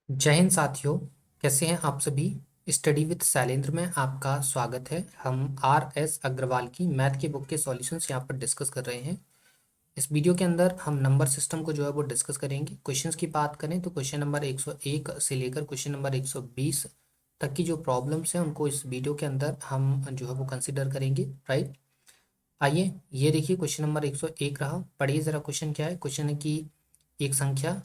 जय हिंद साथियों। कैसे हैं आप सभी। स्टडी विद शैलेंद्र में आपका स्वागत है। हम RS अग्रवाल की मैथ की बुक के सॉल्यूशंस यहाँ पर डिस्कस कर रहे हैं। इस वीडियो के अंदर हम नंबर सिस्टम को जो है वो डिस्कस करेंगे। क्वेश्चंस की बात करें तो क्वेश्चन नंबर 101 से लेकर क्वेश्चन नंबर 120 तक की जो प्रॉब्लम्स हैं उनको इस वीडियो के अंदर हम जो है वो कंसिडर करेंगे। राइट, आइए ये देखिए क्वेश्चन नंबर 101 रहा। पढ़िए ज़रा क्वेश्चन क्या है। क्वेश्चन है कि एक संख्या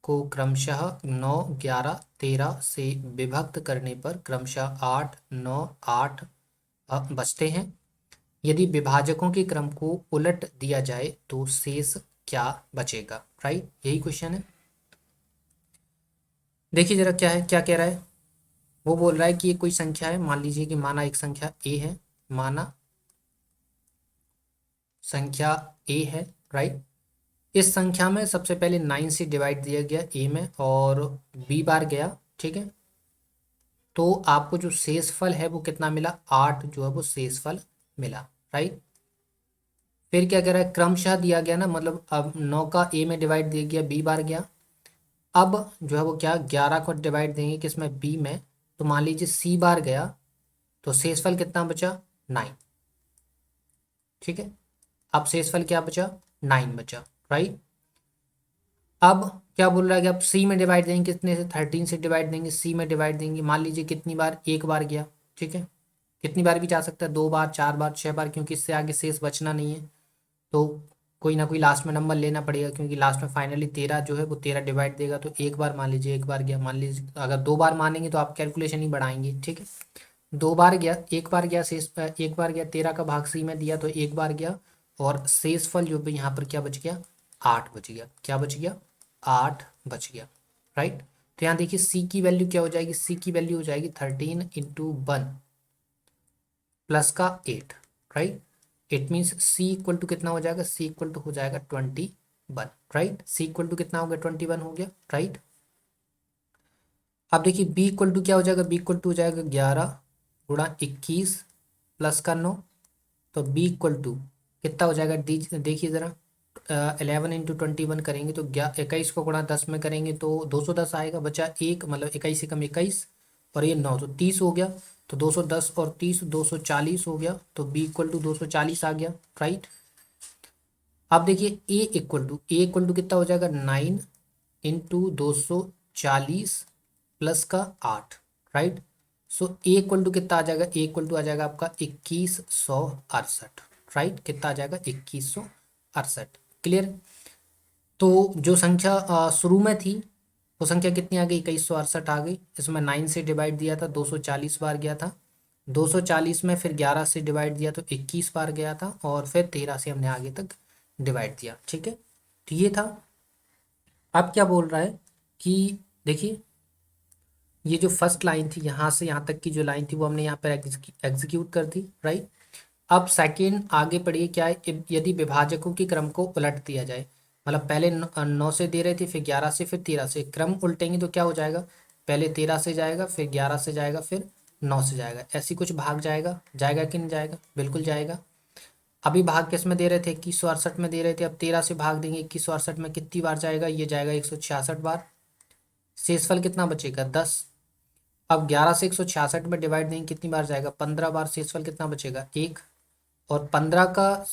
को क्रमशः 9, 11, 13 से विभक्त करने पर क्रमशः 8, 9, 8 बचते हैं। यदि विभाजकों के क्रम को उलट दिया जाए तो शेष क्या बचेगा। राइट, यही क्वेश्चन है। देखिए जरा क्या है, क्या कह रहा है। वो बोल रहा है कि ये कोई संख्या है, मान लीजिए कि माना एक संख्या ए है, माना संख्या ए है। राइट, इस संख्या में सबसे पहले 9 से डिवाइड दिया गया ए में और बी बार गया। ठीक है, तो आपको जो शेषफल है वो कितना मिला, 8 जो है वो शेषफल मिला। राइट, फिर क्या कह रहा है, क्रमशः दिया गया ना, मतलब अब 9 का ए में डिवाइड दिया गया, बी बार गया। अब जो है वो क्या, 11 को डिवाइड देंगे किसमें, बी में, तो मान लीजिए सी बार गया, तो शेषफल कितना बचा, 9। ठीक है, अब शेषफल क्या बचा, 9 बचा। राइट, अब क्या बोल रहा है कि अब सी में डिवाइड देंगे कितने से, 13 से डिवाइड देंगे, सी में डिवाइड देंगे, मान लीजिए कितनी बार, एक बार गया। ठीक है, कितनी बार भी जा सकता है, 2 बार, 4 बार, 6 बार, क्योंकि इससे आगे शेष बचना नहीं है। तो कोई ना कोई लास्ट में नंबर लेना पड़ेगा, क्योंकि लास्ट में फाइनली 13 जो है वो 13 डिवाइड देगा। तो एक बार मान लीजिए, एक बार गया, मान लीजिए अगर 2 बार मानेंगे तो आप कैलकुलेशन ही बढ़ाएंगे। ठीक है, 2 बार गया, एक बार गया शेष, एक बार गया, 13 का भाग सी में दिया तो एक बार गया, और शेषफल जो भी यहाँ पर क्या बच गया, 8 बच गया। क्या बच गया, 8 बच गया। राइट, तो यहाँ देखिए सी की वैल्यू क्या हो जाएगी, सी की वैल्यू हो जाएगी 13 इंटू 1 प्लस का 8। Right, it means C equal to कितना हो जाएगा, सी इक्वल टू हो जाएगा 21। राइट, सी इक्वल टू कितना हो गया, 21 हो गया। राइट, अब देखिए बी इक्वल टू क्या हो जाएगा, बी इक्वल टू हो जाएगा 11 गुणा 21 प्लस का 9। तो बी इक्वल टू कितना हो जाएगा, देखिए ज़रा, 11 इंटू 21 करेंगे तो 21 को गुणा 10 में करेंगे तो 210 आएगा, बचा एक, मतलब 21 से कम 21, और ये 9 तो 30 हो गया। तो 210 और 30 240 हो गया, तो बी इक्वल टू 240 आ गया। राइट, अब देखिए ए इक्वल टू कितना हो जाएगा, 9 इंटू 240 प्लस का 8। Right, so A equal to कितना आ जाएगा, ए इक्वल टू आ जाएगा आपका 2168। राइट, कितना आ जाएगा, 2168। क्लियर। तो जो संख्या शुरू में थी वो संख्या कितनी आ गई, 2168 आ गई। इसमें 9 से डिवाइड दिया था, 240 बार गया था। 240 में फिर 11 से डिवाइड दिया तो 21 बार गया था, और फिर 13 से हमने आगे तक डिवाइड दिया। ठीक है, तो ये था। अब क्या बोल रहा है कि देखिए, ये जो फर्स्ट लाइन थी, यहाँ से यहाँ तक की जो लाइन थी वो हमने यहाँ पर एग्जीक्यूट कर दी। राइट, अब सेकेंड आगे पढ़िए क्या है, यदि विभाजकों के क्रम को उलट दिया जाए, मतलब पहले 9 से दे रहे थे, फिर 11 से, फिर 13 से, क्रम उल्टेंगे तो क्या हो जाएगा, पहले 13 से जाएगा, फिर 11 से जाएगा, फिर 9 से जाएगा, ऐसी कुछ भाग जाएगा। जाएगा कि नहीं जाएगा, बिल्कुल जाएगा। अभी भाग किस में दे रहे थे, 2168 में दे रहे थे, अब 13 से भाग देंगे 2168 में, कितनी बार जाएगा, ये जाएगा 166 बार। शेषफल कितना बचेगा, 10। अब 11 से 166 में डिवाइड देंगे, कितनी बार जाएगा, 15 बार। शेषफल कितना बचेगा, 1। और 15 का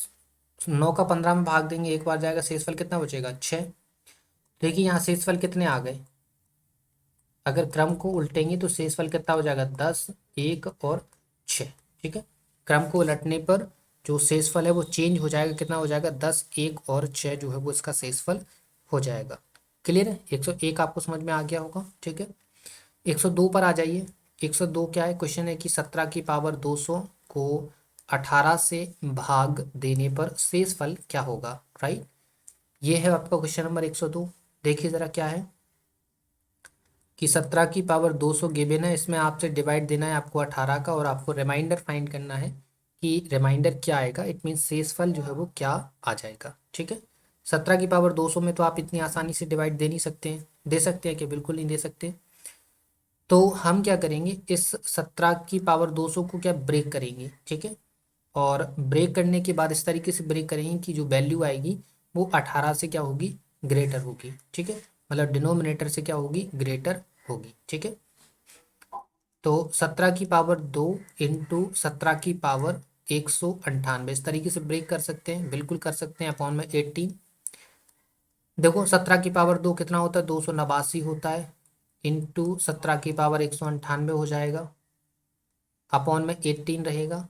9 का 15 में भाग देंगे, एक बार जाएगा, शेषफल कितना बचेगा, 6। देखिए यहाँ शेषफल कितने आ गए, अगर क्रम को उल्टेंगे तो शेषफल कितना हो जाएगा, 10, 1 और 6। ठीक है, क्रम को उलटने पर जो शेषफल है वो चेंज हो जाएगा, कितना हो जाएगा, 10, 1 और 6 जो है वो इसका शेषफल हो जाएगा। क्लियर है, 101 आपको समझ में आ गया होगा। ठीक है, 102 पर आ जाइए। 102 क्या है, क्वेश्चन है कि 17 की पावर 200 को 18 से भाग देने पर शेषफल क्या होगा। राइट, ये है आपका क्वेश्चन नंबर 102। देखिए ज़रा क्या है कि 17 की पावर 200 गिवन है, इसमें आपसे डिवाइड देना है आपको 18 का, और आपको रिमाइंडर फाइंड करना है कि रिमाइंडर क्या आएगा। इट मीन्स शेषफल जो है वो क्या आ जाएगा। ठीक है, 17 की पावर 200 में तो आप इतनी आसानी से डिवाइड दे नहीं सकते हैं, दे सकते हैं कि बिल्कुल नहीं दे सकते। तो हम क्या करेंगे, इस 17 की पावर 200 को क्या ब्रेक करेंगे। ठीक है, और ब्रेक करने के बाद इस तरीके से ब्रेक करेंगे कि जो वैल्यू आएगी वो 18 से क्या होगी, ग्रेटर होगी। ठीक है, मतलब डिनोमिनेटर से क्या होगी, ग्रेटर होगी। ठीक है, तो 17 की पावर 2 इंटू 17 की पावर 198, इस तरीके से ब्रेक कर सकते हैं, बिल्कुल कर सकते हैं, अपॉन में 18। देखो 17 की पावर 2 कितना होता है, 289 होता है, इंटू 17 की पावर 198 हो जाएगा, अपॉन में 18 रहेगा।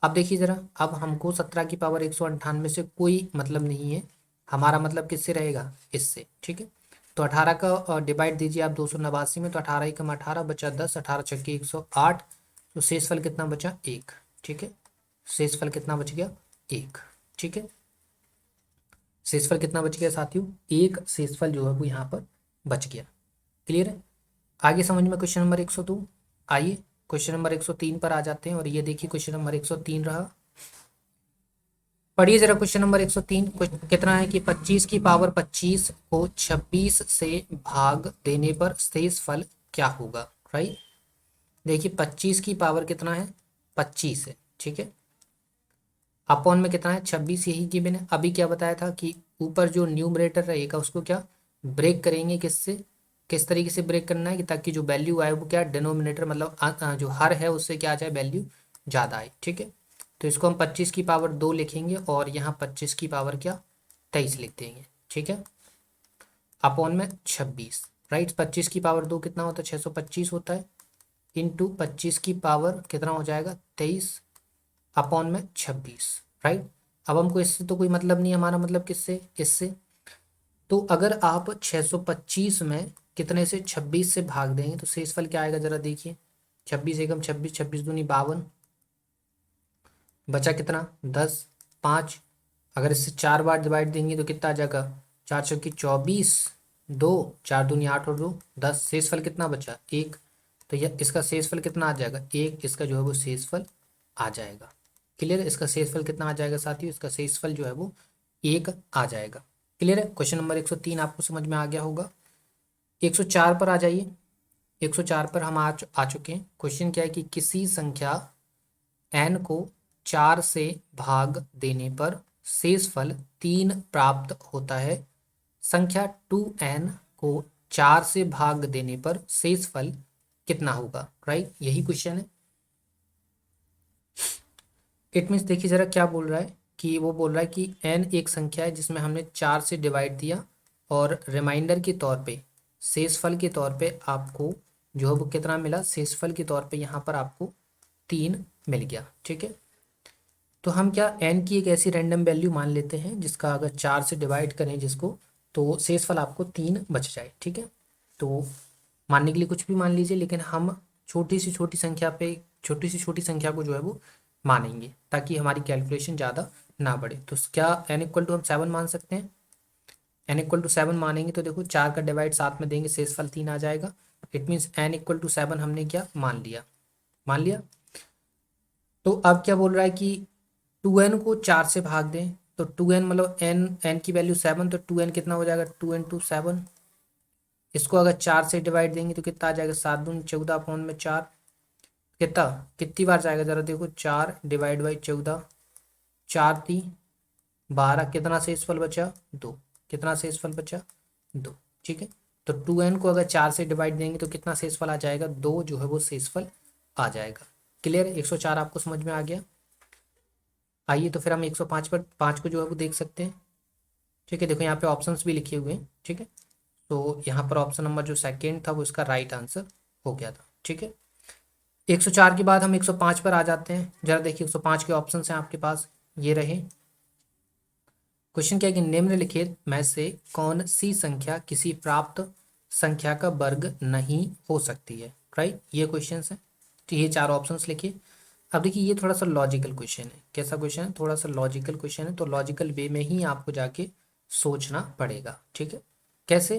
अब देखिए जरा, अब हमको 17 की पावर 198 से कोई मतलब नहीं है, हमारा मतलब किससे रहेगा, इससे। ठीक है, तो 18 का डिवाइड दीजिए आप 289 में, तो 18 एकम 18 बचा 10, 18 छक्के 108, तो शेषफल कितना बचा, 1। ठीक है, शेषफल कितना बच गया, 1। ठीक है, शेषफल कितना बच गया साथियों, 1 शेषफल जो है वो यहाँ पर बच गया। क्लियर है, आगे समझ में क्वेश्चन नंबर 102। आइए क्वेश्चन नंबर 103 पर आ जाते हैं, और ये देखिए क्वेश्चन नंबर 103 रहा। पढ़िए जरा क्वेश्चन नंबर 103 कितना है कि 25 की पावर 25 को 26 से भाग देने पर शेष फल क्या होगा। राइट, देखिए 25 की पावर कितना है, 25 है। ठीक है, अपॉन में कितना है, 26, यही गिवन है। अभी क्या बताया था कि ऊपर जो न्यूमरेटर रहेगा उसको क्या ब्रेक करेंगे, किससे, किस तरीके से ब्रेक करना है कि ताकि जो वैल्यू आए वो क्या डिनोमिनेटर मतलब जो हर है उससे क्या आ जाए, वैल्यू ज़्यादा आए। ठीक है, तो इसको हम 25 की पावर 2 लिखेंगे, और यहाँ 25 की पावर क्या 23 लिख देंगे। ठीक है, अपॉन में 26। राइट, 25 की पावर 2 कितना होता है, 625 होता है, इंटू 25 की पावर कितना हो जाएगा, 23, अपॉन में 26। राइट, अब हमको इससे तो कोई मतलब नहीं है, हमारा मतलब किससे, इससे। तो अगर आप 625 में कितने से 26 से भाग देंगे तो शेषफल क्या आएगा, जरा देखिए। 26 एकम 26, 26 दूनी 52, बचा कितना 10, 5। अगर इससे 4 बार डिवाइड देंगे तो कितना आ जाएगा, 4 चौकी 24, 2, 4 दूनी 8 और 2 10, शेषफल कितना बचा, 1। तो यह इसका शेषफल कितना आ जाएगा, 1, इसका जो है वो शेषफल आ जाएगा। क्लियर है, इसका शेषफल कितना आ जाएगा साथियों, इसका शेषफल जो है वो 1 आ जाएगा। क्लियर है, क्वेश्चन नंबर 103 आपको समझ में आ गया होगा। 104 पर आ जाइए। 104 पर हम आ चुके हैं। क्वेश्चन क्या है कि किसी संख्या n को 4 से भाग देने पर शेषफल 3 प्राप्त होता है। संख्या 2n को 4 से भाग देने पर शेषफल कितना होगा। राइट, यही क्वेश्चन है। इट मीन्स देखिए जरा क्या बोल रहा है कि वो बोल रहा है कि n एक संख्या है जिसमें हमने 4 से डिवाइड दिया, और रिमाइंडर के तौर पे, शेषफल के तौर पे आपको जो है वो कितना मिला, शेषफल के तौर पे यहाँ पर आपको 3 मिल गया। ठीक है, तो हम क्या n की एक ऐसी रैंडम वैल्यू मान लेते हैं जिसका अगर 4 से डिवाइड करें जिसको, तो शेषफल आपको 3 बच जाए। ठीक है, तो मानने के लिए कुछ भी मान लीजिए, लेकिन हम छोटी से छोटी संख्या पे, छोटी से छोटी संख्या को जो है वो मानेंगे ताकि हमारी कैलकुलेशन ज़्यादा ना बढ़े। तो क्या n इक्वल टू हम 7 मान सकते हैं, n इक्वल टू 7 मानेंगे तो देखो 4 का डिवाइड 7 में देंगे, शेषफल 3 आ जाएगा। It means n equal to 7 हमने क्या मान लिया, मान लिया। तो अब क्या बोल रहा है कि 2n को 4 से भाग दें, तो 2n मतलब n की वैल्यू 7, तो 2n कितना हो जाएगा, 2 × 7। इसको अगर 4 से डिवाइड देंगे तो कितना आ जाएगा, 7 दूनी 14 अपॉन में 4, कितना कितनी बार जाएगा जरा देखो, 4 डिवाइड बाई 14, 4 × 3 = 12, कितना शेषफल बचा, 2। कितना शेषफल बचा, 2। ठीक है, तो 2n को अगर 4 से डिवाइड देंगे तो कितना शेषफल आ जाएगा, 2 जो है वो शेषफल आ जाएगा। क्लियर, 104 आपको समझ में आ गया। आइए तो फिर हम 105 पर 5 को जो है वो देख सकते हैं। ठीक है, देखो यहाँ पे ऑप्शंस भी लिखे हुए हैं। ठीक है, तो यहाँ पर ऑप्शन नंबर जो सेकेंड था वो इसका राइट आंसर हो गया था। ठीक है, 104 के बाद हम 105 पर आ जाते हैं। जरा देखिए 105 के ऑप्शन हैं आपके पास, ये रहे। क्वेश्चन क्या है कि निम्नलिखित में से कौन सी संख्या किसी प्राप्त संख्या का वर्ग नहीं हो सकती है। राइट, ये क्वेश्चन है। तो ये 4 ऑप्शंस लिखिए। अब देखिए ये थोड़ा सा लॉजिकल क्वेश्चन है। कैसा क्वेश्चन है, थोड़ा सा लॉजिकल क्वेश्चन है, तो लॉजिकल वे में ही आपको जाके सोचना पड़ेगा। ठीक है, कैसे,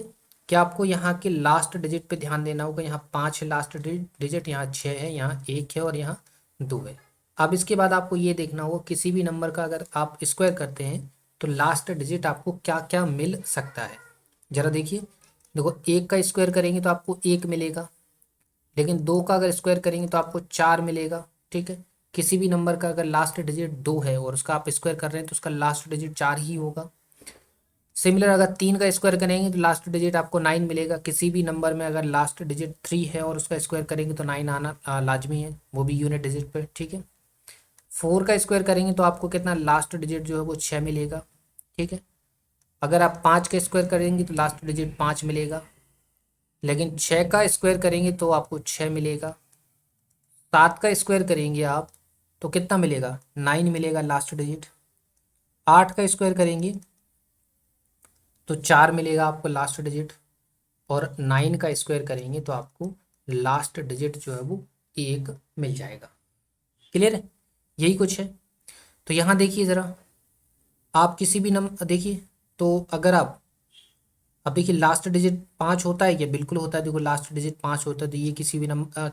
क्या आपको यहाँ के लास्ट डिजिट पे ध्यान देना होगा। यहाँ 5 है लास्ट डिजिट, यहाँ 6 है, यहाँ 1 है और यहाँ 2 है। अब इसके बाद आपको ये देखना होगा किसी भी नंबर का अगर आप स्क्वायर करते हैं तो लास्ट डिजिट आपको क्या क्या मिल सकता है। जरा देखिए, देखो 1 का स्क्वायर करेंगे तो आपको 1 मिलेगा, लेकिन 2 का अगर स्क्वायर करेंगे तो आपको 4 मिलेगा। ठीक है, किसी भी नंबर का अगर लास्ट डिजिट 2 है और उसका आप स्क्वायर कर रहे हैं तो उसका लास्ट डिजिट 4 ही होगा। सिमिलर अगर 3 का स्क्वायर करेंगे तो लास्ट डिजिट आपको 9 मिलेगा। किसी भी नंबर में अगर लास्ट डिजिट 3 है और उसका स्क्वायर करेंगे तो 9 आना लाजमी है, वो भी यूनिट डिजिट पे, ठीक है। 4 का स्क्वायर करेंगे तो आपको कितना लास्ट डिजिट जो है वो 6 मिलेगा, ठीक है। अगर आप 5 का स्क्वायर करेंगे तो लास्ट डिजिट 5 मिलेगा, लेकिन 6 का स्क्वायर करेंगे तो आपको 6 मिलेगा। 7 का स्क्वायर करेंगे आप तो कितना मिलेगा, 9 मिलेगा लास्ट डिजिट। 8 का स्क्वायर करेंगे तो 4 मिलेगा आपको लास्ट डिजिट, और 9 का स्क्वायर करेंगे तो आपको लास्ट डिजिट जो है वो 1 मिल जाएगा। क्लियर है, यही कुछ है। तो यहाँ देखिए ज़रा, आप किसी भी नंबर देखिए, तो अगर आप, अब देखिए लास्ट डिजिट 5 होता है क्या, बिल्कुल होता है। देखो लास्ट डिजिट 5 होता है तो ये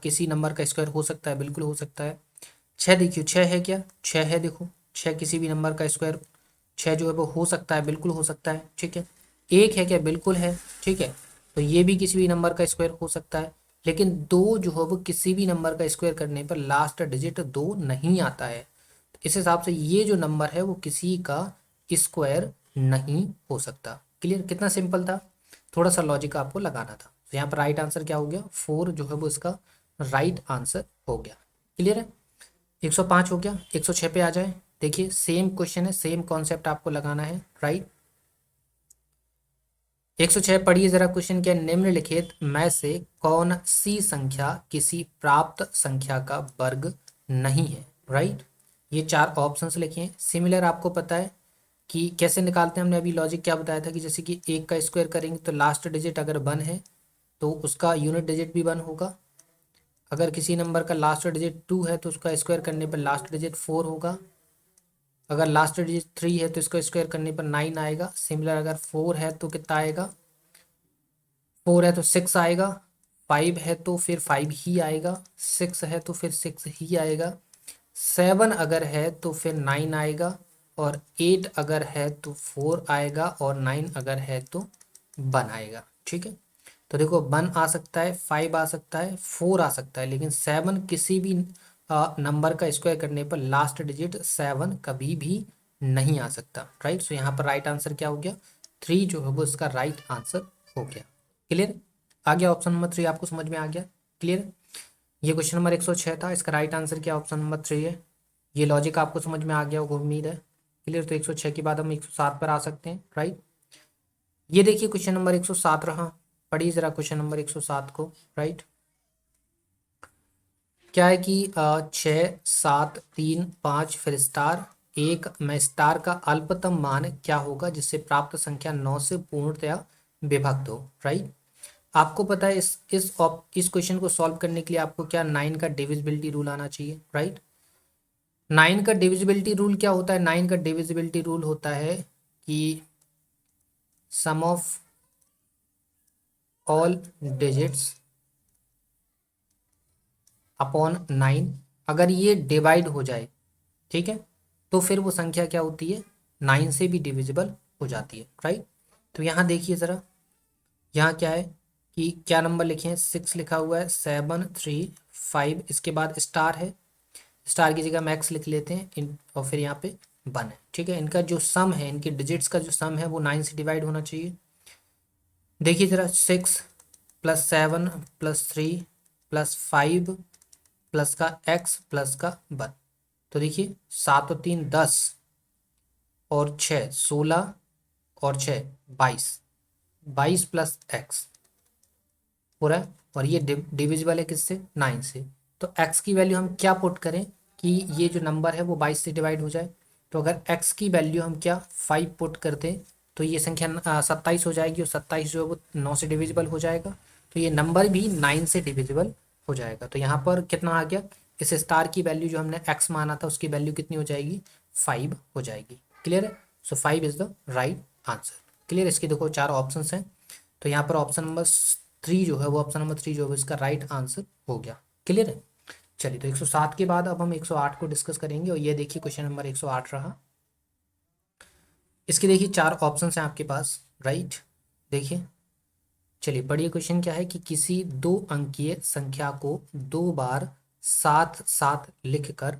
किसी नंबर का स्क्वायर हो सकता है, बिल्कुल हो सकता है। 6 देखिए, 6 है क्या, 6 है, देखो 6 किसी भी नंबर का स्क्वायर 6 जो है वो हो सकता है, बिल्कुल हो सकता है, ठीक है। 1 है क्या, बिल्कुल है, ठीक है। तो ये भी किसी भी नंबर का स्क्वायर हो सकता है। लेकिन 2 जो है वो किसी भी नंबर का स्क्वायर करने पर लास्ट डिजिट 2 नहीं आता है। तो इस हिसाब से ये जो नंबर है वो किसी का स्क्वायर नहीं हो सकता। क्लियर, कितना सिंपल था, थोड़ा सा लॉजिक आपको लगाना था। तो यहाँ पर राइट आंसर क्या हो गया, 4 जो है वो इसका राइट आंसर हो गया। क्लियर है, 105 हो गया। 106 पे आ जाए, देखिए सेम क्वेश्चन है, सेम कॉन्सेप्ट आपको लगाना है, राइट। 106 पढ़िए जरा क्वेश्चन, क्या निम्नलिखित में से कौन सी संख्या किसी प्राप्त संख्या का वर्ग नहीं है, राइट। ये 4 ऑप्शंस लिखे हैं। सिमिलर आपको पता है कि कैसे निकालते हैं, हमने अभी लॉजिक क्या बताया था कि जैसे कि 1 का स्क्वायर करेंगे तो लास्ट डिजिट अगर 1 है तो उसका यूनिट डिजिट भी 1 होगा। अगर किसी नंबर का लास्ट डिजिट 2 है तो उसका स्क्वायर करने पर लास्ट डिजिट 4 होगा। अगर लास्ट डिजिट 3 है तो इसको स्क्वायर करने पर 9 आएगा। सिमिलर अगर 4 है तो कितना आएगा, 4 है तो 6 आएगा। 5 है तो फिर 5 ही आएगा। 6 है तो फिर 6 ही आएगा। 7 अगर है तो फिर 9 आएगा। और 8 अगर है तो 4 आएगा। और 9 अगर है तो 1 आएगा, ठीक है। तो देखो 1 आ सकता है, 5 आ सकता है, 4 आ सकता है, लेकिन 7 किसी भी नंबर का स्क्वायर करने पर लास्ट डिजिट 7 कभी भी नहीं आ सकता, राइट। सो यहाँ पर राइट आंसर क्या हो गया, 3 जो है वो इसका राइट आंसर हो गया। क्लियर, आ गया ऑप्शन नंबर 3 आपको समझ में आ गया। क्लियर, ये क्वेश्चन नंबर 106 था, इसका राइट आंसर क्या ऑप्शन नंबर 3 है। ये लॉजिक आपको समझ में आ गया होगा, उम्मीद है। क्लियर, तो 106 के बाद हम 107 पर आ सकते हैं, राइट। ये देखिए क्वेश्चन नंबर 107 रहा, पढ़िए जरा क्वेश्चन नंबर 107 को, राइट। क्या है कि 6 7 3 5 फिर स्टार 1 में स्टार का अल्पतम मान क्या होगा जिससे प्राप्त संख्या 9 से पूर्णतया विभक्त हो, राइट। आपको पता है इस क्वेश्चन को सॉल्व करने के लिए आपको क्या 9 का डिविजिबिलिटी रूल आना चाहिए, राइट। 9 का डिविजिबिलिटी रूल क्या होता है, 9 का डिविजिबिलिटी रूल होता है कि सम ऑफ ऑल डिजिट्स अपॉन 9, अगर ये डिवाइड हो जाए, ठीक है, तो फिर वो संख्या क्या होती है, 9 से भी डिविजिबल हो जाती है, राइट। तो यहाँ देखिए ज़रा, यहाँ क्या है कि क्या नंबर लिखे हैं, 6 लिखा हुआ है, 7 3 5, इसके बाद स्टार है, स्टार की जगह मैक्स लिख लेते हैं और फिर यहाँ पे 1 है, ठीक है। इनका जो सम है, इनके डिजिट्स का जो सम है वो 9 से डिवाइड होना चाहिए। देखिए ज़रा, 6 प्लस 7 प्लस 3 प्लस 5 प्लस का x प्लस का 1, तो देखिए 7 और 3 10 और 6 16 और 6 22, 22 प्लस x हो रहा है। और ये डिविजिबल है किससे, 9 से। तो x की वैल्यू हम क्या पुट करें कि ये जो नंबर है वो 22 से डिवाइड हो जाए। तो अगर x की वैल्यू हम क्या 5 पुट करते हैं तो ये संख्या 27 हो जाएगी, और 27 जो है वो 9 से डिविजिबल हो जाएगा। तो ये नंबर भी 9 से डिविजिबल हो जाएगा। तो यहाँ पर कितना आ गया, इस स्टार की वैल्यू जो हमने x माना था उसकी वैल्यू कितनी हो जाएगी, 5 हो जाएगी। क्लियर है, सो 5 is the right answer. Clear, इसके देखो 4 ऑप्शन हैं। तो यहाँ पर ऑप्शन नंबर 3 जो है वो, ऑप्शन नंबर 3 जो है इसका राइट आंसर हो गया। क्लियर है, चलिए तो 107 के बाद अब हम 108 को डिस्कस करेंगे। और ये देखिए क्वेश्चन नंबर 108 रहा, इसके देखिए 4 ऑप्शन हैं आपके पास, राइट। देखिए, चलिए बढ़िया क्वेश्चन क्या है कि किसी 2 अंकीय संख्या को 2 बार साथ साथ लिखकर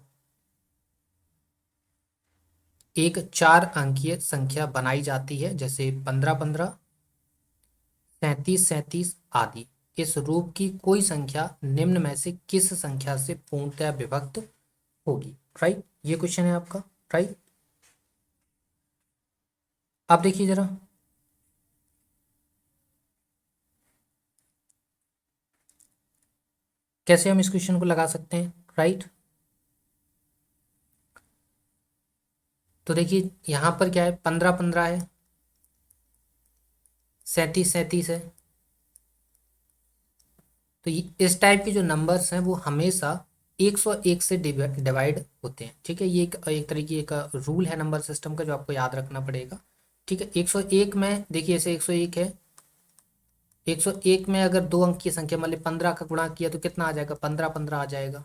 एक 4 अंकीय संख्या बनाई जाती है, जैसे 15-15, 37-37 आदि। इस रूप की कोई संख्या निम्न में से किस संख्या से पूर्णतः विभक्त होगी? राइट, ये क्वेश्चन है आपका। राइट, अब देखिए जरा, कैसे हम इस क्वेश्चन को लगा सकते हैं। राइट, तो देखिए यहां पर क्या है, 15-15 है, 37-37 है। तो इस टाइप के जो नंबर्स हैं वो हमेशा 101 से डिवाइड होते हैं। ठीक है, ये एक तरीके एक रूल है नंबर सिस्टम का जो आपको याद रखना पड़ेगा। ठीक है, 101 में देखिए ऐसे 101 है, 101 में अगर 2 अंक की संख्या मान ली 15 का गुणा किया तो कितना आ जाएगा, 15-15 आ जाएगा।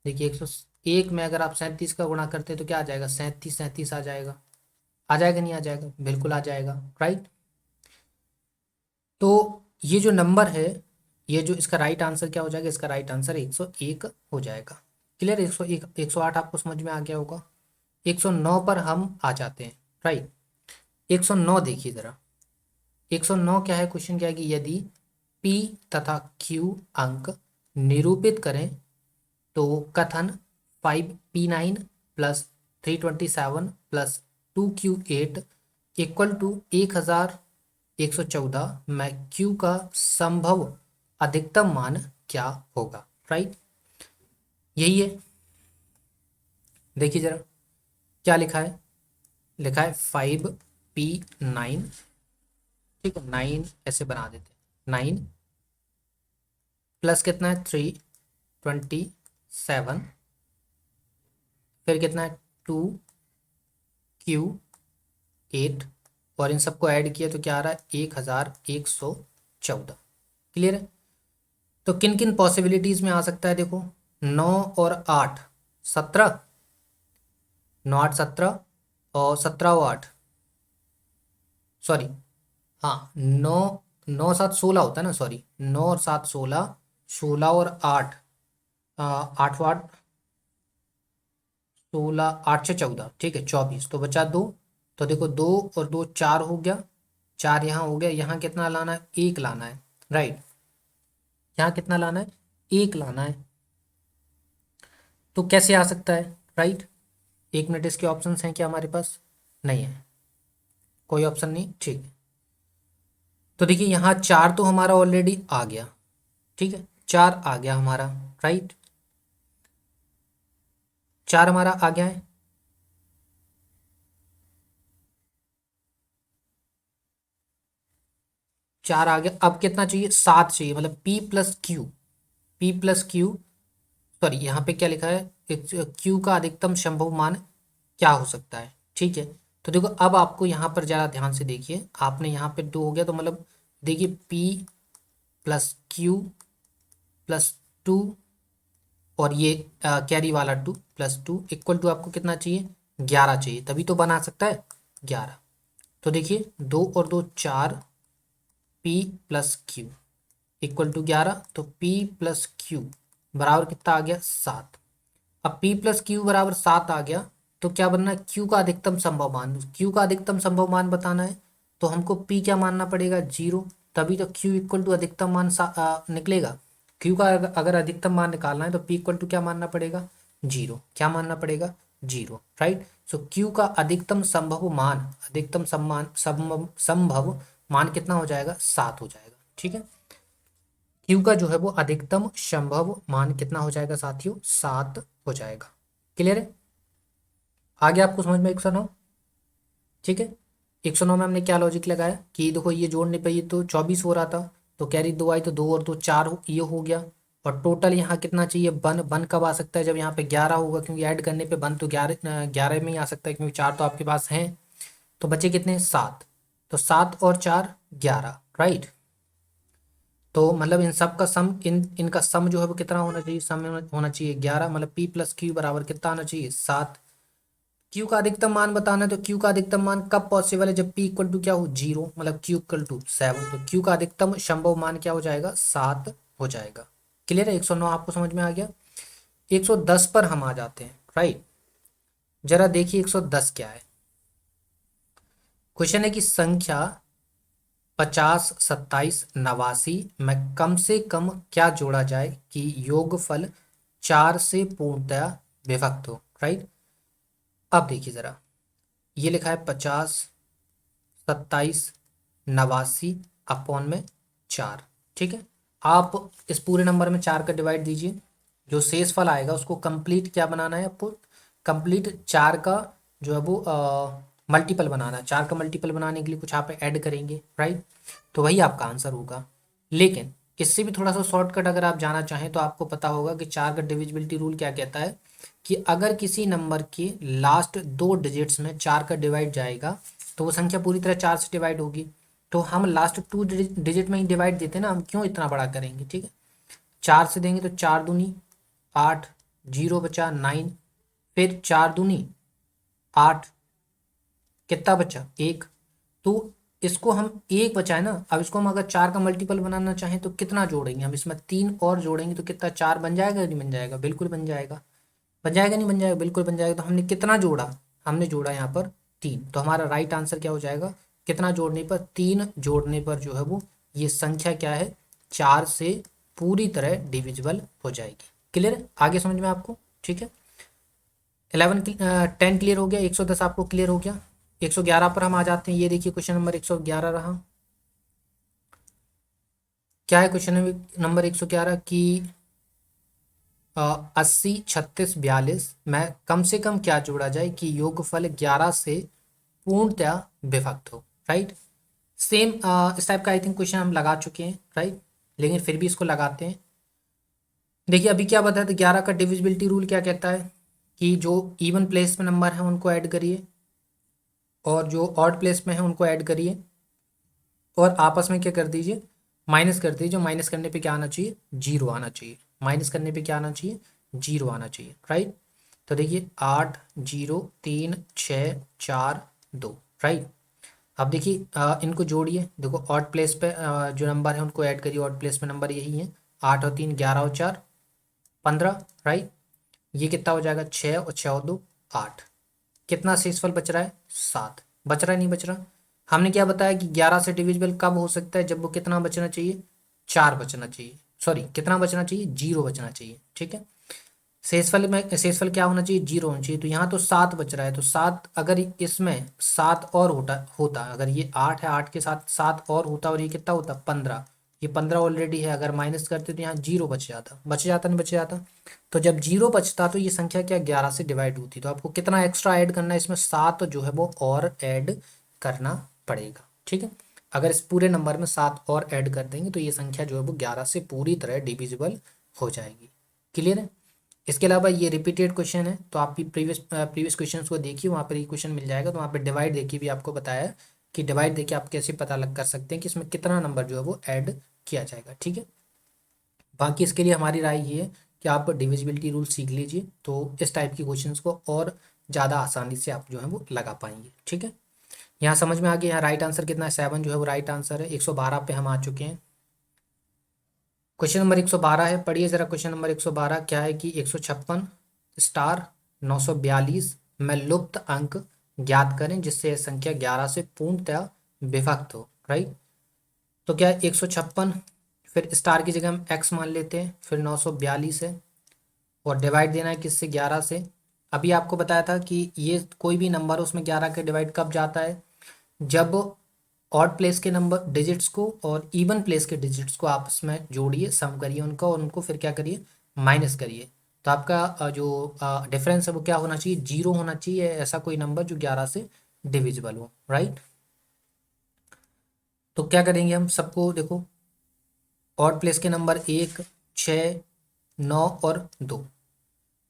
देखिए 101 में अगर आप 37 का गुणा करते हैं तो क्या आ जाएगा, 37-37 आ जाएगा। आ जाएगा नहीं आ जाएगा, बिल्कुल आ जाएगा। राइट, तो ये जो नंबर है, ये जो इसका राइट आंसर क्या हो जाएगा, इसका राइट आंसर 101 हो जाएगा। क्लियर, 101, 108 आपको समझ में आ गया होगा। 109 पर हम आ जाते हैं। राइट, 109 देखिए ज़रा, 109 क्या है, क्वेश्चन क्या है कि यदि P तथा Q अंक निरूपित करें तो कथन 5P9 plus 327 plus 2Q8 equal to 1114 में Q का संभव अधिकतम मान क्या होगा। राइट, यही है। देखिए जरा क्या लिखा है, लिखा है 5P9। ठीक है, 9 ऐसे बना देते हैं, 9 प्लस कितना है 327, फिर कितना है 2Q8, और इन सबको ऐड किया तो क्या आ रहा है 1114। क्लियर है, तो किन किन पॉसिबिलिटीज में आ सकता है, देखो 9 और 8 17, 9 8 17, और 17 और 8, सॉरी हाँ 9 9 7 16 होता है ना, सॉरी 9 और 7 16, 16 और 8 8 8 16, 8 से 14, ठीक है 24, तो बचा 2। तो देखो 2 और 2 4 हो गया, 4 यहाँ हो गया, यहाँ कितना लाना है, 1 लाना है। राइट, यहाँ कितना लाना है, 1 लाना है। तो कैसे आ सकता है। राइट, 1 मिनट, इसके ऑप्शंस हैं क्या हमारे पास, नहीं है, कोई ऑप्शन नहीं। ठीक है, तो देखिए यहाँ 4 तो हमारा ऑलरेडी आ गया। ठीक है, 4 आ गया हमारा। राइट, 4 हमारा आ गया है। 4 आ गया, अब कितना चाहिए, 7 चाहिए, मतलब P+Q, सॉरी यहाँ पे क्या लिखा है, Q का अधिकतम संभव मान क्या हो सकता है। ठीक है, तो देखो अब आपको यहाँ पर ज़रा ध्यान से देखिए, आपने यहाँ पे 2 हो गया, तो मतलब देखिए P+Q+2, और ये कैरी वाला 2+2 इक्वल टू आपको कितना चाहिए, 11 चाहिए, तभी तो बना सकता है 11। तो देखिए 2 और 2 4, P+Q इक्वल टू 11, तो P+Q बराबर कितना आ गया, 7। अब P+Q बराबर 7 आ गया, तो क्या बनना है, Q का अधिकतम संभव मान, Q का अधिकतम संभव मान बताना है, तो हमको P क्या मानना पड़ेगा, 0, तभी तो Q इक्वल टू अधिकतम मान निकलेगा। Q का अगर अधिकतम मान निकालना है तो P इक्वल टू क्या मानना पड़ेगा, 0, क्या मानना पड़ेगा, 0। राइट, सो Q का अधिकतम संभव मान, अधिकतम संभव मान कितना हो जाएगा, 7 हो जाएगा। ठीक है, Q का जो है वो अधिकतम संभव मान कितना हो जाएगा साथियों, 7 हो जाएगा। क्लियर है, आगे आपको समझ में 109। ठीक है, 109 में हमने क्या लॉजिक लगाया कि देखो ये जोड़ने पे ये तो 24 हो रहा था, तो कैरी 2 आई, तो 2 और 2 4 ये हो गया, और टोटल यहाँ कितना चाहिए, बन बन कब आ सकता है, जब यहाँ पे 11 होगा, क्योंकि ऐड करने पे बन तो 11 में ही आ सकता है, क्योंकि 4 तो आपके पास हैं। तो बचे कितने, 7, तो 7 और 4 11। राइट, तो मतलब इन सब का सम, इनका सम जो है वो कितना होना चाहिए, सम में होना चाहिए 11, मतलब P+Q बराबर कितना आना चाहिए, 7। Q का अधिकतम मान बताना है, तो Q का अधिकतम मान कब पॉसिबल है, जब P इक्वल टू क्या हो, 0, मतलब Q इक्वल टू 7, तो Q का अधिकतम संभव मान क्या हो जाएगा, 7 हो जाएगा। क्लियर है, 109 आपको समझ में आ गया। 110 पर हम आ जाते हैं। राइट, जरा देखिए 110 क्या है। क्वेश्चन है कि संख्या 50, 27, 89 में कम से कम क्या जोड़ा जाए कि योगफल 4 से पूर्णतया विभक्त हो, राइट। अब देखिए जरा, ये लिखा है 50, 27, 89 अपॉन में 4, ठीक है। आप इस पूरे नंबर में 4 का डिवाइड दीजिए, जो शेष फल आएगा उसको कंप्लीट क्या बनाना है आपको, कंप्लीट 4 का जो है वो मल्टीपल बनाना है। 4 का मल्टीपल बनाने के लिए कुछ आप ऐड करेंगे, राइट, तो वही आपका आंसर होगा। लेकिन इससे भी थोड़ा सा शॉर्टकट अगर आप जाना चाहें तो आपको पता होगा कि 4 का डिविजिबिलिटी रूल क्या कहता है कि अगर किसी नंबर के लास्ट 2 डिजिट्स में 4 का डिवाइड जाएगा तो वो संख्या पूरी तरह 4 से डिवाइड होगी। तो हम लास्ट 2 डिजिट में ही डिवाइड देते हैं ना, हम क्यों इतना बड़ा करेंगे, ठीक है। 4 से देंगे तो 4 दूनी 8, 0 बचा 9, फिर 4 दूनी 8, कितना बचा 1। तो इसको हम 1 बचा है ना, अब इसको हम अगर 4 का मल्टीपल बनाना चाहें तो कितना जोड़ेंगे हम, इसमें 3 और जोड़ेंगे तो कितना 4 बन जाएगा या नहीं बन जाएगा, बिल्कुल बन जाएगा। बन जाएगा नहीं बन जाएगा, बिल्कुल बन जाएगा। तो हमने कितना जोड़ा, हमने जोड़ा यहाँ पर 3। तो हमारा राइट आंसर क्या हो जाएगा, कितना जोड़ने पर, 3 जोड़ने पर जो है वो ये संख्या क्या है 4 से पूरी तरह डिविजिबल हो जाएगी। क्लियर है, आगे समझ में आपको, ठीक है। 10 क्लियर हो गया, 110 आपको क्लियर हो गया। 111 पर हम आ जाते हैं। ये देखिए क्वेश्चन नंबर 111 रहा। क्या है क्वेश्चन नंबर 111 की 80, 36, 42 में कम से कम क्या जोड़ा जाए कि योगफल 11 से पूर्णतया विभक्त हो, राइट। सेम इस टाइप का आई थिंक क्वेश्चन हम लगा चुके हैं, राइट, लेकिन फिर भी इसको लगाते हैं। देखिए अभी क्या बताया था, 11 का डिविजिबिलिटी रूल क्या कहता है कि जो इवन प्लेस में नंबर है उनको ऐड करिए और जो ऑड प्लेस में है उनको ऐड करिए और आपस में क्या कर दीजिए, माइनस कर दीजिए। माइनस करने पे क्या आना चाहिए, 0 आना चाहिए। माइनस करने पे क्या आना चाहिए, 0 आना चाहिए, राइट। तो देखिए 8, 0, 3, 6, 4, 2, राइट। अब देखिए इनको जोड़िए, देखो ऑड प्लेस पे जो नंबर है उनको ऐड करिए, ऑड प्लेस में नंबर यही है, 8 और 3 11 और 4 15, राइट। ये कितना हो जाएगा, 6 और 6 और 2 8। कितना शेषफल बच रहा है, 7 बच रहा है, नहीं बच रहा। हमने क्या बताया कि 11 से डिविजिबल कब हो सकता है, जब वो कितना बचना चाहिए, 4 बचना चाहिए, सॉरी कितना बचना चाहिए, 0 बचना चाहिए, ठीक है। शेषफल क्या होना चाहिए, 0 होना चाहिए। तो यहाँ तो 7 बच रहा है, तो 7 अगर इसमें 7 और होता होता अगर ये 8 है, 8 के साथ 7 और होता और ये कितना होता 15, ये 15 ऑलरेडी है, अगर माइनस करते तो यहाँ 0 बच जाता नहीं बच जाता। तो जब 0 बचता तो ये संख्या क्या 11 से डिवाइड होती। तो आपको कितना एक्स्ट्रा ऐड करना है, इसमें 7 जो है वो और ऐड करना पड़ेगा, ठीक है। अगर इस पूरे नंबर में 7 और ऐड कर देंगे तो ये संख्या जो है वो 11 से पूरी तरह डिविजिबल हो जाएगी। क्लियर है। इसके अलावा ये रिपीटेड क्वेश्चन है, तो आप भी प्रीवियस क्वेश्चंस को देखिए, वहाँ पर ये क्वेश्चन मिल जाएगा। तो वहाँ पे डिवाइड देखिए भी आपको बताया है कि डिवाइड देखिए आप कैसे पता लग कर सकते हैं कि इसमें कितना नंबर जो है वो ऐड किया जाएगा, ठीक है। बाकी इसके लिए हमारी राय ये है कि आप डिविजिबिलिटी रूल सीख लीजिए, तो इस टाइप की क्वेश्चंस को और ज़्यादा आसानी से आप जो है वो लगा पाएंगे, ठीक है। यहाँ समझ में आ गया, यहाँ राइट आंसर कितना है, 7 जो है वो राइट आंसर है। 112 पे हम आ चुके हैं। क्वेश्चन नंबर 112 है, पढ़िए जरा। क्वेश्चन नंबर 112 क्या है कि 156 स्टार 942 में लुप्त अंक ज्ञात करें जिससे यह संख्या 11 से पूर्णतया विभक्त हो, राइट। तो क्या है 156, फिर स्टार की जगह हम x मान लेते हैं, फिर 942 है और डिवाइड देना है किससे, 11 से। अभी आपको बताया था कि ये कोई भी नंबर हो उसमें 11 के डिवाइड कब जाता है, जब ऑड प्लेस के नंबर डिजिट्स को और इवन प्लेस के डिजिट्स को आपस में जोड़िए, सम करिए उनका और उनको फिर क्या करिए, माइनस करिए। तो आपका जो डिफरेंस है वो क्या होना चाहिए, 0 होना चाहिए, ऐसा कोई नंबर जो 11 से डिविजिबल हो, राइट। तो क्या करेंगे हम, सबको देखो, ऑड प्लेस के नंबर 1, 6, 9 और 2।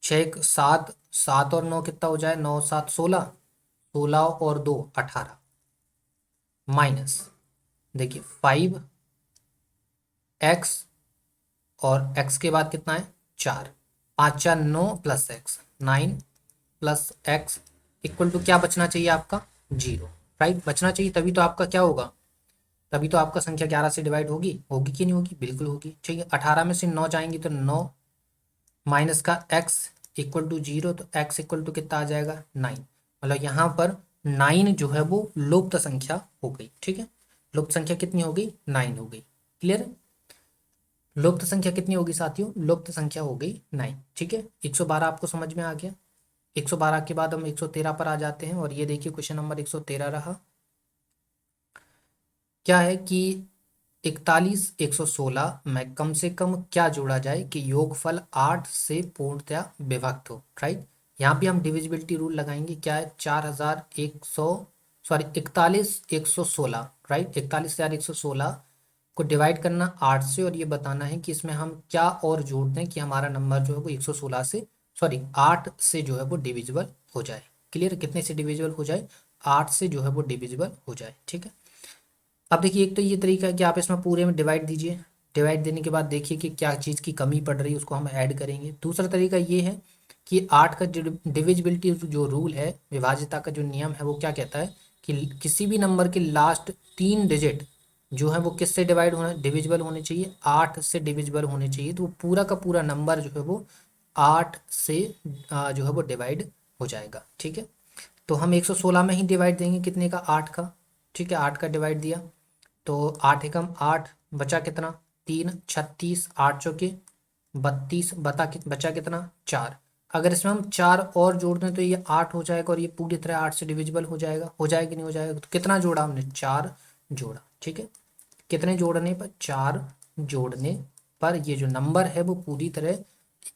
6, 7, 7 और 9 कितना हो जाए, 9, 7, 16, 16 और 2 18, माइनस देखिए 5 एक्स और x के बाद कितना है 4, 5 4 9 plus X 9 plus X equal to क्या बचना चाहिए आपका, 0, राइट, बचना चाहिए। तभी तो आपका क्या होगा, तभी तो आपका संख्या 11 से डिवाइड होगी, होगी कि नहीं होगी, बिल्कुल होगी, ठीक है। 18 में से 9 जाएंगी तो 9 माइनस का x इक्वल टू 0, तो x इक्वल टू कितना आ जाएगा 9। मतलब यहाँ पर 9 जो है वो लुप्त संख्या हो गई। ठीक है, लुप्त संख्या कितनी हो गई? 9 हो गई। क्लियर है? लुप्त संख्या कितनी होगी साथियों? लुप्त संख्या हो गई 9। ठीक है, 112 आपको समझ में आ गया। 112 के बाद हम 113 पर आ जाते हैं और ये देखिए क्वेश्चन नंबर 113 रहा। क्या है कि 41 116 में कम से कम क्या जोड़ा जाए कि योगफल 8 से पूर्णतया विभक्त हो। राइट, यहाँ पे हम डिविजिबिलिटी रूल लगाएंगे। क्या है? 4100 सॉरी 41 116। राइट, 41,116 को डिवाइड करना 8 से और ये बताना है कि इसमें हम क्या और जोड़ दें कि हमारा नंबर जो है वो 116 से सॉरी 8 से जो है वो डिविजिबल हो जाए। क्लियर? कितने से डिविजिबल हो जाए? 8 से जो है वो डिविजिबल हो जाए। ठीक है, अब देखिए एक तो ये तरीका है कि आप इसमें पूरे में डिवाइड दीजिए। डिवाइड देने के बाद देखिए कि क्या चीज़ की कमी पड़ रही है, उसको हम ऐड करेंगे। दूसरा तरीका ये है कि 8 का जो डिविजिबिलिटी जो रूल है, विभाज्यता का जो नियम है, वो क्या कहता है कि किसी भी नंबर के लास्ट 3 डिजिट जो है वो किससे डिवाइड होना डिविजिबल होने चाहिए? 8 से डिविजिबल होने चाहिए। तो वो पूरा का पूरा नंबर जो है वो 8 से जो है वो डिवाइड हो जाएगा। ठीक है, तो हम 116 में ही डिवाइड देंगे कितने का? 8 का। ठीक है, 8 का डिवाइड दिया तो 8 एकम 8, बचा कितना? 3, 36, 8 चौके 32, बचा कितना? 4। अगर इसमें हम 4 और जोड़ दें तो ये 8 हो जाएगा और ये पूरी तरह 8 से डिविजिबल हो जाएगा। हो जाएगा कि नहीं हो जाएगा? तो कितना जोड़ा हमने? 4 जोड़ा। ठीक है, कितने जोड़ने पर? 4 जोड़ने पर ये जो नंबर है वो पूरी तरह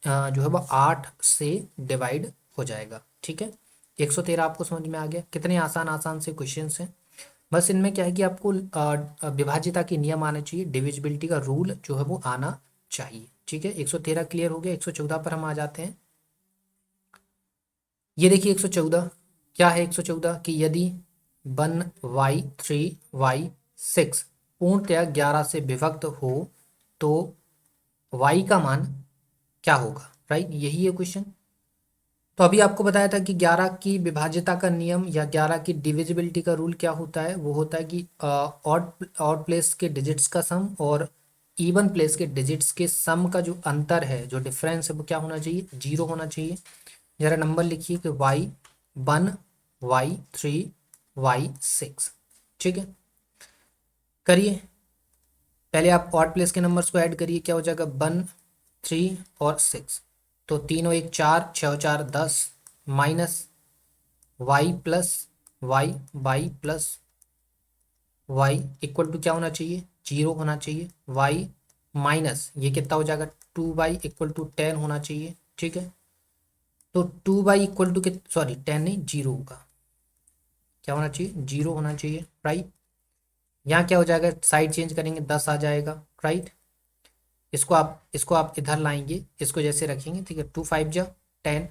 जो है वो 8 से डिवाइड हो जाएगा। ठीक है, 113 आपको समझ में आ गया? कितने आसान आसान से क्वेश्चंस हैं। बस इनमें क्या है कि आपको विभाज्यता के नियम आने चाहिए, डिविजिबिलिटी का रूल जो है वो आना चाहिए। ठीक है, 113 क्लियर हो गया। 114 पर हम आ जाते हैं। ये देखिए 114 क्या है? 114 कि यदि 1y3y6 पूर्णतया 11 से विभक्त हो तो y का मान क्या होगा? राइट, यही है क्वेश्चन। तो अभी आपको बताया था कि 11 की विभाज्यता का नियम या 11 की डिविजिबिलिटी का रूल क्या होता है? वो होता है कि ऑड ऑड प्लेस के डिजिट्स का सम और इवन प्लेस के डिजिट्स के सम का जो अंतर है, जो डिफरेंस है, वो क्या होना चाहिए? 0 होना चाहिए। जरा नंबर लिखिए कि y1 y3 y6। ठीक है, करिए। पहले आप ऑड प्लेस के नंबर्स को ऐड करिए। क्या हो जाएगा? 1 3 और 6। तो तीनों एक 4, 6 और 4 10, minus Y plus Y plus Y equal to क्या होना चाहिए? 0 होना चाहिए। वाई माइनस ये कितना हो जाएगा? 2y इक्वल टू 10 होना चाहिए। ठीक है, तो 2y इक्वल टू सॉरी 10 नहीं, 0 होगा। क्या होना चाहिए? 0 होना चाहिए। राइट, यहाँ क्या हो जाएगा? साइड चेंज करेंगे 10 आ जाएगा। राइट, इसको आप इधर लाएंगे, इसको जैसे रखेंगे। ठीक है, 2 5 जा 10,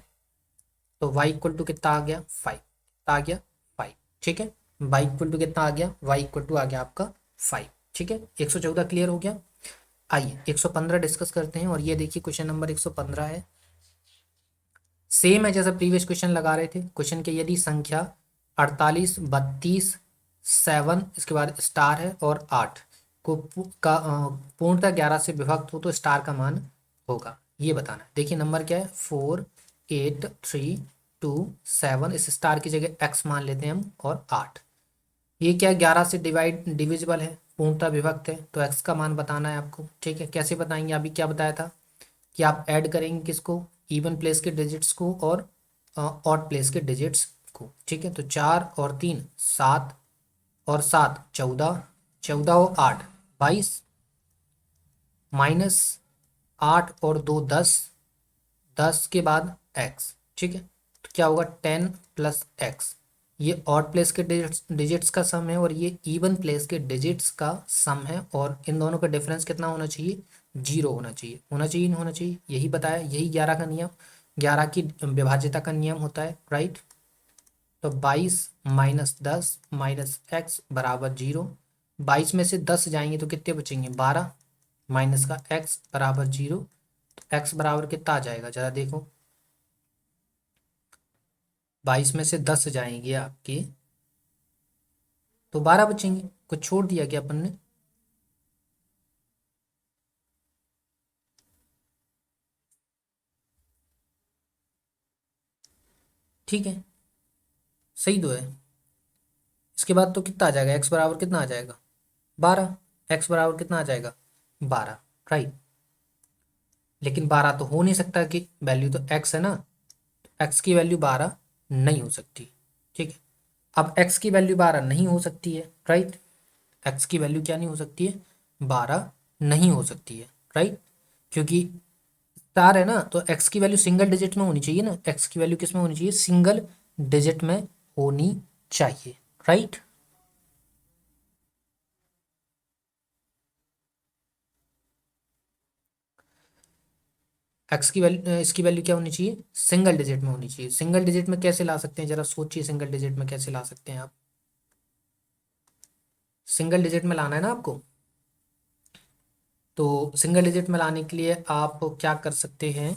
तो y इक्वल टू कितना आ गया? 5 आ गया 5। ठीक है, y इक्वल टू कितना आ गया? y इक्वल टू आ गया आपका 5। ठीक है, 114 क्लियर हो गया। आइए 115 डिस्कस करते हैं और ये देखिए क्वेश्चन नंबर 115 है। सेम है जैसा प्रीवियस क्वेश्चन लगा रहे थे। क्वेश्चन के यदि संख्या 48 32 7 इसके बाद स्टार है और 8 को पूर्णतः 11 से विभक्त हो तो स्टार का मान होगा, ये बताना है। देखिए नंबर क्या है? 4 8 3 2 7। इस स्टार की जगह x मान लेते हैं हम और 8। ये क्या है? 11 से डिविजिबल है, पूर्णतः विभक्त है, तो x का मान बताना है आपको। ठीक है, कैसे बताएंगे? अभी क्या बताया था कि आप ऐड करेंगे किसको? इवन प्लेस के डिजिट्स को और ऑड प्लेस के डिजिट्स को। ठीक है, तो 4 और 3 7 और 7 14, 14 और 8 22, माइनस 8 और 2 10, 10 के बाद x। ठीक है, तो क्या होगा? 10 प्लस x। ये ऑड प्लेस के डिजिट्स का सम है और ये इवन प्लेस के डिजिट्स का सम है और इन दोनों का डिफरेंस कितना होना चाहिए? 0 होना चाहिए। होना चाहिए नहीं होना चाहिए? यही बताया, यही 11 का नियम, 11 की विभाज्यता का नियम होता है। राइट, तो 22 माइनस 10 माइनस एक्स बराबर 0। 22 में से 10 जाएंगे तो कितने बचेंगे? 12, माइनस का x बराबर 0। तो x बराबर कितना आ जाएगा जरा देखो? 22 में से 10 जाएंगे आपके तो 12 बचेंगे। कुछ छोड़ दिया क्या अपन ने? ठीक है, सही तो है। इसके बाद तो कितना आ जाएगा, एक्स बराबर कितना आ जाएगा 12, एक्स बराबर कितना आ जाएगा 12, राइट। लेकिन 12 तो हो नहीं सकता कि वैल्यू तो एक्स है ना, एक्स की वैल्यू 12 नहीं हो सकती, ठीक है। अब एक्स की वैल्यू 12 नहीं हो सकती है, राइट। एक्स की वैल्यू क्या नहीं हो सकती है, 12 नहीं हो सकती है, राइट। क्योंकि स्टार है ना, तो एक्स की वैल्यू सिंगल डिजिट में होनी चाहिए ना, एक्स की वैल्यू किस में होनी चाहिए, सिंगल डिजिट में होनी चाहिए, राइट। एक्स की वैल्यू, इसकी वैल्यू क्या होनी चाहिए, सिंगल डिजिट में होनी चाहिए। सिंगल डिजिट में कैसे ला सकते हैं, जरा सोचिए, सिंगल डिजिट में कैसे ला सकते हैं आप, सिंगल डिजिट में लाना है ना आपको। तो सिंगल डिजिट में लाने के लिए आप क्या कर सकते हैं,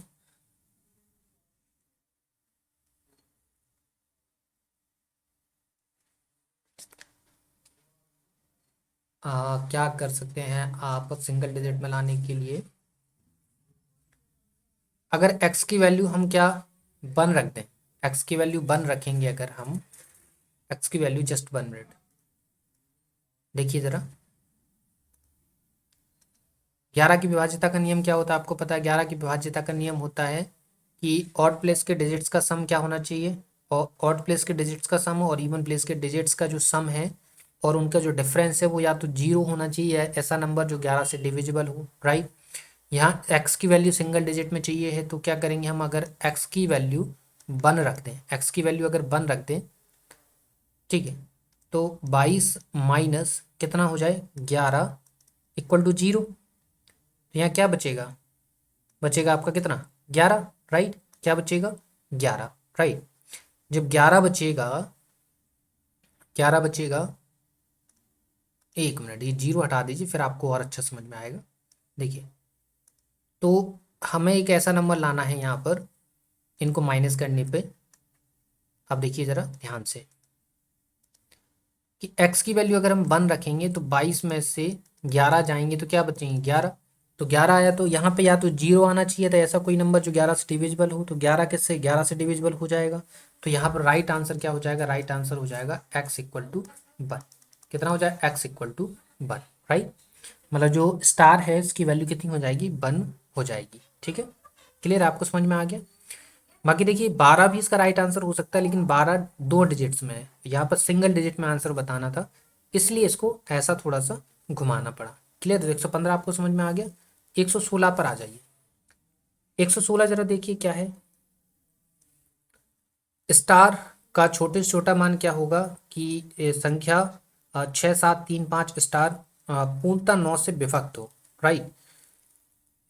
क्या कर सकते हैं आप सिंगल डिजिट में लाने के लिए, अगर x की वैल्यू हम क्या 1 रख दें, x की वैल्यू 1 रखेंगे, अगर हम x की वैल्यू जस्ट 1 मिनट देखिए जरा, 11 की विभाज्यता का नियम क्या होता है आपको पता है, 11 की विभाज्यता का नियम होता है कि ऑड प्लेस के डिजिट्स का सम क्या होना चाहिए, और ऑड प्लेस के डिजिट्स का सम और इवन प्लेस के डिजिट्स का जो सम है और उनका जो डिफरेंस है वो या तो 0 होना चाहिए या ऐसा नंबर जो 11 से डिविजिबल हो, राइट। यहाँ x की वैल्यू सिंगल डिजिट में चाहिए है, तो क्या करेंगे हम, अगर x की वैल्यू 1 रख दें, x की वैल्यू अगर 1 रख दें, ठीक है, तो 22 माइनस कितना हो जाए 11 इक्वल टू 0। तो यहाँ क्या बचेगा, बचेगा आपका कितना 11, राइट। क्या बचेगा 11, राइट। जब 11 बचेगा, 11 बचेगा, 1 मिनट, ये 0 हटा दीजिए फिर आपको और अच्छा समझ में आएगा। देखिए, तो हमें एक ऐसा नंबर लाना है यहाँ पर, इनको माइनस करने पे, अब देखिए ज़रा ध्यान से कि x की वैल्यू अगर हम 1 रखेंगे तो 22 में से 11 जाएंगे तो क्या बचेंगे 11, तो 11 आया तो यहाँ पे या तो 0 आना चाहिए था, ऐसा कोई नंबर जो 11 से डिविजिबल हो, तो 11 किससे 11 से डिविजिबल हो जाएगा। तो यहाँ पर राइट आंसर क्या हो जाएगा, राइट आंसर हो जाएगा x इक्वल टू 1। कितना हो जाएगा x इक्वल टू 1, राइट। मतलब जो स्टार है इसकी वैल्यू कितनी हो जाएगी 1 हो जाएगी, ठीक है। क्लियर, आपको समझ में आ गया। बाकी देखिए 12 भी इसका राइट आंसर हो सकता है, लेकिन 12 2 डिजिट्स में है, यहाँ पर सिंगल डिजिट में आंसर बताना था, इसलिए इसको ऐसा थोड़ा सा घुमाना पड़ा। क्लियर, 115 आपको समझ में आ गया। 116 पर आ जाइए। 116 जरा देखिए क्या है, स्टार का छोटे से छोटा मान क्या होगा कि संख्या 6735 स्टार पूर्णतः 9 से विभक्त हो, राइट।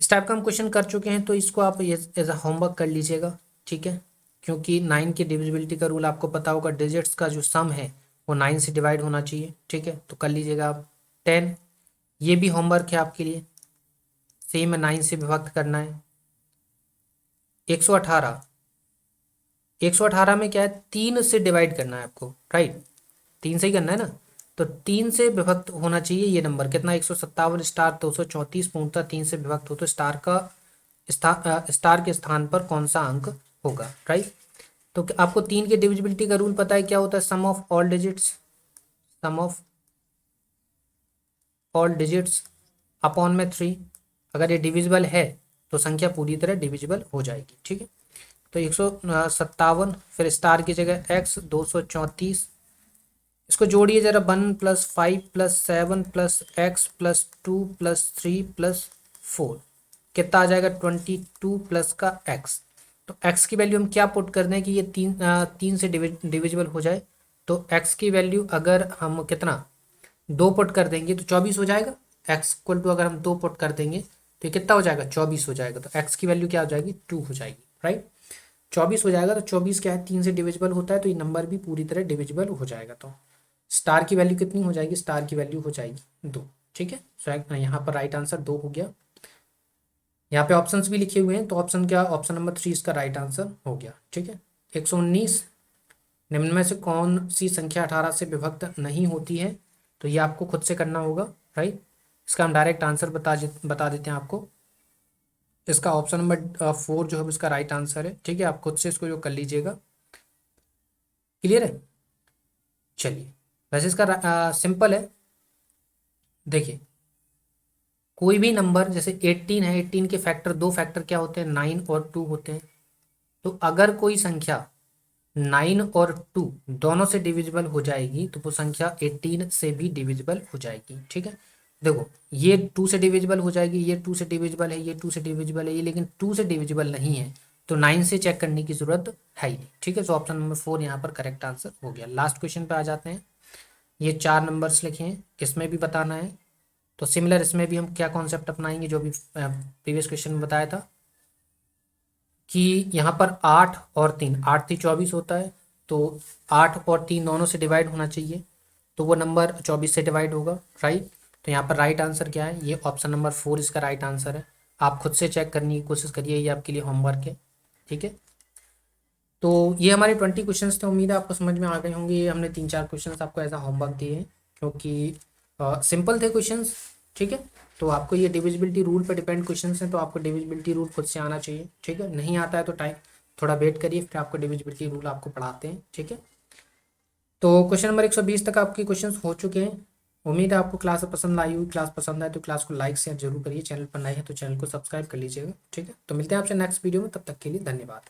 इस टाइप का हम क्वेश्चन कर चुके हैं, तो इसको आप एज अ होमवर्क कर लीजिएगा, ठीक है। क्योंकि 9 की डिविजिबिलिटी का रूल आपको पता होगा, डिजिट्स का जो सम है वो 9 से डिवाइड होना चाहिए, ठीक है, तो कर लीजिएगा आप। 10, ये भी होमवर्क है आपके लिए, सेम है 9 से विभक्त करना है। 118, 118 में क्या है 3 से डिवाइड करना है आपको, राइट, 3 से ही करना है ना, तो 3 से विभक्त होना चाहिए ये नंबर, कितना 157 स्टार 234 पूर्णतः 3 से विभक्त हो, तो स्टार का स्टार के स्थान पर कौन सा अंक होगा, राइट। तो आपको 3 के डिविजिबिलिटी का रूल पता है क्या होता है, sum of all digits, sum of all digits upon में 3, अगर ये डिविजिबल है तो संख्या पूरी तरह डिविजिबल हो जाएगी, ठीक है। तो 157 फिर स्टार की जगह x 234, इसको जोड़िए जरा, 1 + 5 + 7 + x + 2 + 3 + 4, कितना आ जाएगा 22 प्लस का x। तो x की वैल्यू हम क्या पुट कर दें कि ये 3 से डिविजिबल हो जाए, तो x की वैल्यू अगर हम कितना 2 पुट कर देंगे तो 24 हो जाएगा। x इक्वल टू अगर हम 2 पुट कर देंगे तो ये कितना हो जाएगा 24 हो जाएगा, तो x की वैल्यू क्या हो जाएगी 2 हो जाएगी, राइट। 24 हो जाएगा, तो 24 क्या है 3 से डिविजिबल होता है, तो ये नंबर भी पूरी तरह डिविजिबल हो जाएगा। तो स्टार की वैल्यू कितनी हो जाएगी, स्टार की वैल्यू हो जाएगी 2, ठीक है। सो यहाँ पर राइट आंसर 2 हो गया। यहाँ पे ऑप्शंस भी लिखे हुए हैं, तो ऑप्शन क्या, ऑप्शन नंबर 3 इसका राइट आंसर हो गया, ठीक है। 119, निम्न में से कौन सी संख्या 18 से विभक्त नहीं होती है, तो ये आपको खुद से करना होगा, राइट। इसका हम डायरेक्ट आंसर बता देते हैं आपको, इसका ऑप्शन नंबर 4 जो है इसका राइट आंसर है, ठीक है। आप खुद से इसको जो कर लीजिएगा, क्लियर है। चलिए वैसे इसका सिंपल है, देखिए कोई भी नंबर जैसे 18 है, 18 के फैक्टर, दो फैक्टर क्या होते हैं, 9 और 2 होते हैं। तो अगर कोई संख्या 9 और 2 दोनों से डिविजिबल हो जाएगी तो वो संख्या 18 से भी डिविजिबल हो जाएगी। ठीक है, देखो ये 2 से डिविजिबल हो जाएगी, ये 2 से डिविजिबल है, ये 2 से डिविजिबल है, ये लेकिन 2 से डिविजिबल नहीं है, तो 9 से चेक करने की जरूरत है ही नहीं। ठीक है, सो ऑप्शन नंबर 4 यहाँ पर करेक्ट आंसर हो गया। लास्ट क्वेश्चन पे आ जाते हैं। ये 4 नंबर्स लिखे हैं, इसमें भी बताना है। तो सिमिलर इसमें भी हम क्या कॉन्सेप्ट अपनाएंगे जो भी प्रीवियस क्वेश्चन में बताया था, कि यहाँ पर 8 और 3, 8 3 24 होता है, तो 8 और 3 दोनों से डिवाइड होना चाहिए, तो वो नंबर 24 से डिवाइड होगा। राइट, तो यहाँ पर राइट आंसर क्या है, ये ऑप्शन नंबर 4 इसका राइट आंसर है। आप खुद से चेक करने की कोशिश करिए, ये आपके लिए होमवर्क है। ठीक है, तो ये हमारे 20 क्वेश्चंस थे, उम्मीद है आपको समझ में आ गए होंगे। ये हमने 3 4 क्वेश्चंस आपको एज अ होमवर्क दिए हैं, क्योंकि सिंपल थे क्वेश्चंस। ठीक है, तो आपको ये डिविजिबिलिटी रूल पर डिपेंड क्वेश्चंस हैं, तो आपको डिविजिबिलिटी रूल खुद से आना चाहिए। ठीक है, नहीं आता है तो टाइम थोड़ा वेट करिए, फिर आपको डिविजिबिलिटी रूल आपको पढ़ाते हैं। ठीक है, तो क्वेश्चन नंबर 120 तक आपके क्वेश्चंस हो चुके हैं। उम्मीद है आपको क्लास पसंद आई हुई। क्लास पसंद आए तो क्लास को लाइक शेयर जरूर करिए, चैनल पर नए हैं तो चैनल को सब्सक्राइब कर लीजिएगा। ठीक है, तो मिलते हैं आपसे नेक्स्ट वीडियो में, तब तक के लिए धन्यवाद।